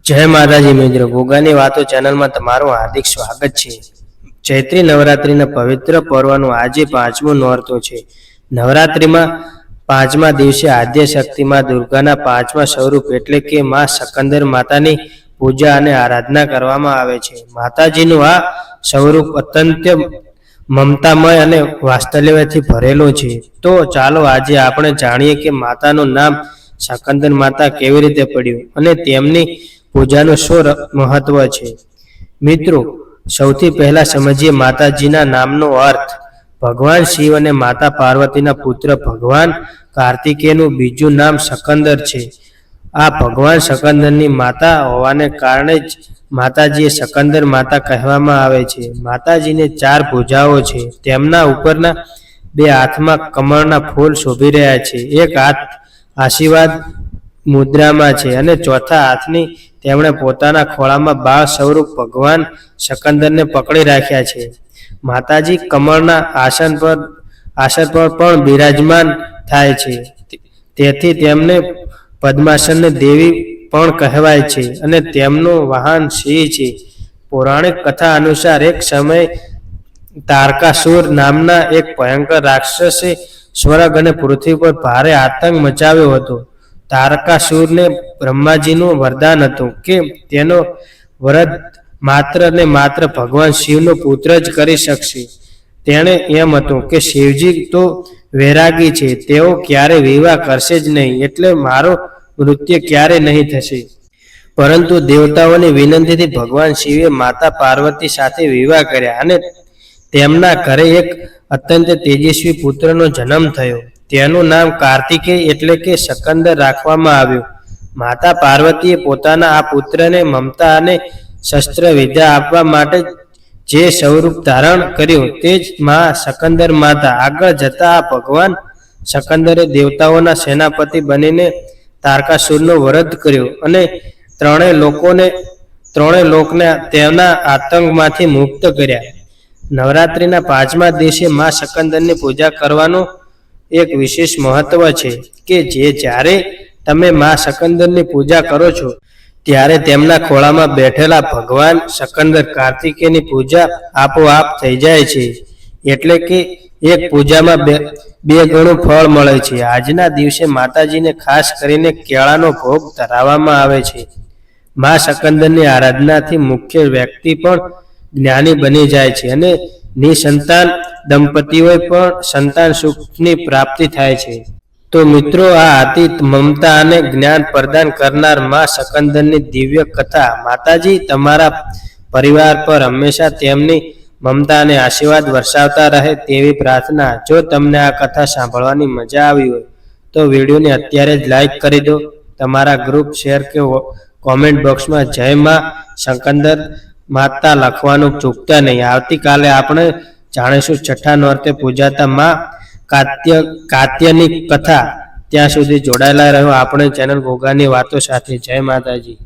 જય માતાજી મિત્રો, ગોગાની વાતો ચેનલમાં તમારું હાર્દિક સ્વાગત છે। ચૈત્રી નવરાત્રીના પવિત્ર પર્વનું આજે પાંચમું નોરતું છે। નવરાત્રીમાં પાંચમા દિવસે આદ્ય શક્તિમાં દુર્ગાના પાંચમા સ્વરૂપ એટલે કે માં શકંદર માતાની પૂજા અને આરાધના કરવામાં આવે છે। માતાજીનું આ સ્વરૂપ અત્યંત મમતામય અને વાત્સલ્યથી ભરેલું છે। તો ચાલો આજે આપણે જાણીએ કે માતાનું નામ શકંદર માતા કેવી રીતે પડ્યું અને તેમની પૂજાનું શું મહત્વ છે। મિત્રો, સૌથી પહેલા સમજીએ માતાજીના નામનો અર્થ। ભગવાન શિવ અને માતા પાર્વતીના પુત્ર ભગવાન કાર્તિકેયનું બીજું નામ શકંદર છે। આ ભગવાન શકંદરની માતા હોવાને કારણે જ માતાજીએ શકંદર માતા કહેવામાં આવે છે। માતાજીને 4 ભુજાઓ છે। તેમના ઉપરના 2 હાથમાં કમળના ફૂલ શોભી રહ્યા છે। એક હાથ આશીર્વાદ મુદ્રામાં છે અને ચોથા હાથની તેમણે પોતાના ખોળામાં બાળ સ્વરૂપ ભગવાન શકંદરને પકડી રાખ્યા છે। માતાજી કમળના આસન પર પણ બિરાજમાન થાય છે, તેથી તેમને પદ્માસન દેવી પણ કહેવાય છે અને તેમનું વાહન સિંહ છે। પૌરાણિક કથા અનુસાર એક સમયે તારકાસુર નામના એક ભયંકર રાક્ષસે સ્વર્ગ અને પૃથ્વી પર ભારે આતંક મચાવ્યો હતો। તારકાસુરને બ્રહ્માજીનું વરદાન હતું કે તેનો વધ માત્ર ને માત્ર ભગવાન શિવનો પુત્ર જ કરી શકશે। તેણે એમ હતું કે શિવજી તો વૈરાગી છે, તેઓ ક્યારે વિવાહ કરશે જ નહીં, એટલે મારો મૃત્યુ ક્યારે નહીં થશે। પરંતુ દેવતાઓની વિનંતીથી ભગવાન શિવે માતા પાર્વતી સાથે વિવાહ કર્યા અને તેમના ઘરે એક અત્યંત તેજસ્વી પુત્રનો જન્મ થયો। તેનું નામ કાર્તિકેય એટલે કે શકંદર રાખવામાં આવ્યું। માતા પાર્વતીએ પોતાના આ પુત્રને મમતા અને શસ્ત્ર વિદ્યા આપવા માટે જે સ્વરૂપ ધારણ કર્યું તે જ માં શકંદર માતા। આગળ જતા આ ભગવાન શકંદરે દેવતાઓના સેનાપતિ બનીને તારકાસુરનો વધ કર્યો અને ત્રણેય લોકને તેના આતંકમાંથી મુક્ત કર્યા। નવરાત્રિના પાંચમા દિવસે માં શકંદરની પૂજા કરવાનું એક વિશેષ મહત્વ છે કે જ્યારે તમે માં શકંદરની પૂજા કરો છો ત્યારે તેમના ખોળામાં બેઠેલા ભગવાન શકંદર કાર્તિકેયની પૂજા આપોઆપ થઈ જાય છે, એટલે કે એક પૂજામાં 2 ગણું ફળ મળે છે। આજના દિવસે માતાજીને ખાસ કરીને કેળાનો ભોગ ધરાવવામાં આવે છે। માં શકંદરની આરાધનાથી મુખ્ય વ્યક્તિ પણ જ્ઞાની બની જાય છે અને નિસંતાન દંપતીઓએ પણ સંતાન સુખની પ્રાપ્તિ થાય છે। તો મિત્રો, આ હતી મમતા અને જ્ઞાન પ્રદાન કરનાર માં શકંદરની દિવ્ય કથા। માતાજી તમારા પરિવાર પર હંમેશા તેમની મમતા અને આશીર્વાદ વરસાવતા રહે તેવી પ્રાર્થના। જો તમને આ કથા સાંભળવાની મજા આવી હોય તો વિડીયોને અત્યારે જ લાઈક કરી દો। તમારા ગ્રુપ, શેર કે કોમેન્ટ બોક્સમાં જય માં શકંદર માતા લખવાનું ચૂકતા નહીં। આવતીકાલે આપણે જાણીશું છઠ્ઠા નોરતે પૂજાતા માં કાત્યની કથા। ત્યાં સુધી જોડાયેલા રહો આપણે ચેનલ ગોગાની વાતો સાથે। જય માતાજી।